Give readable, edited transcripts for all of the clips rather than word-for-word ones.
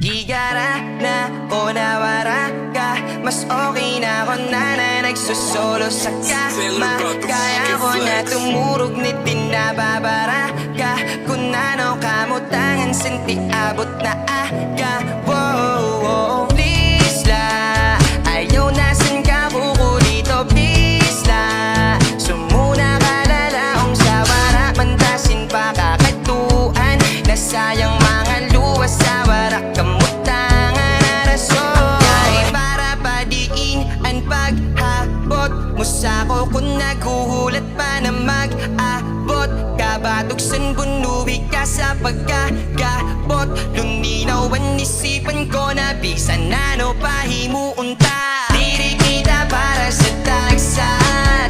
igara na o nawara ka. Mas okay na ako na nagsusolo sa kama. Kaya ko na tumurog ni tinababara ka. Kung ano kamutangan sinti abot na aga. Wow, please la, ayaw nasan ka buko dito. Please la, sumuna ka lalaong sa wara. Mantasin pa kakatuan na sayang mga luwas sa wara. Kamutangan na rason ay para padiin ang paghabot mo sako. Kung naguhulat pa na mag-abot, kabatugsan bunuwi ka sa pagkagabot. Luminaw ang isipan ko na bisan ano pahimuunta. Diri kita para sa tagsa,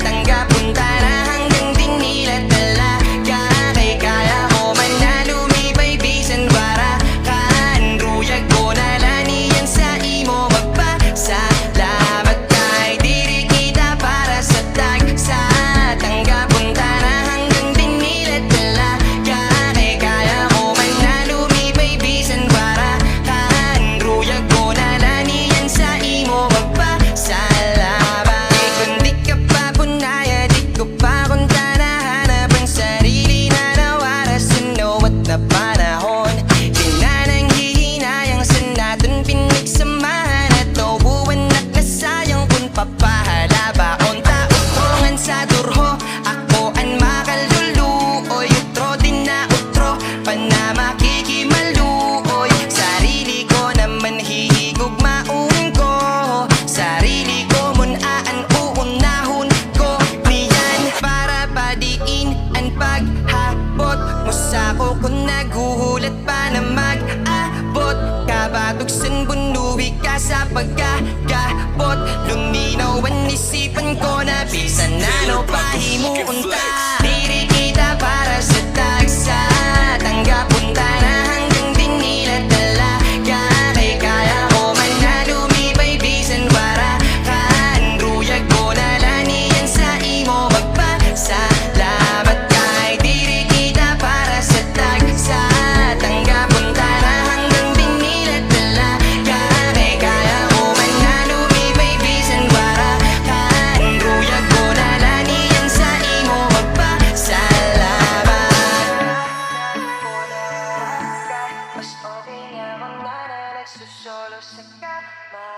tanggap punta na hanggang di nila talaga. Kay kaya ko man na lumibay bisan wara kan. Ruyag ko na laniyan sa imo magpasalamat. Kay diri kita para sa tagsa, tanggap punta na hanggang di nila talaga. Kay kaya ko man na lumibay bisan wara kan. Ruyag ko na laniyan sa imo magpasalamat. Kung di ka pa punaya, di ko pa kunta na hanap ang sarili na nawara sa nawat na panahon. Di na nang hihinayang sa natin pinagsamahan at naubuan at nasayang kung papahalabaon. Tautongan sa durho, ako ang makaluluoy. Utro din na utro, panama kikimaluoy. Sarili ko naman hihigog maun ko. Sarili ko munaan uunahon ko. Niyan para padiin ang paghabot mo sako. Kung naguhulat pa na mag-abot, kabatugsan bunuwi ka sa pagkagabot. Luminaw ang isipan ko na bisan ano pahimuunta. Diri kita para sa tagsa, tanggap punta na hanggang di nila talaga. Kay kaya ko man na lumibay bisan wara kan. Ruyag ko na laniyan sa imo magpasalamat. Kay diri kita para sa tagsa, tanggap punta na hanggang di nila talaga. Kay kaya ko man na lumibay bisan wara kan. Ruyag ko na laniyan sa imo magpasalamat. Mas okay nga kung na nagsusolo sa kama.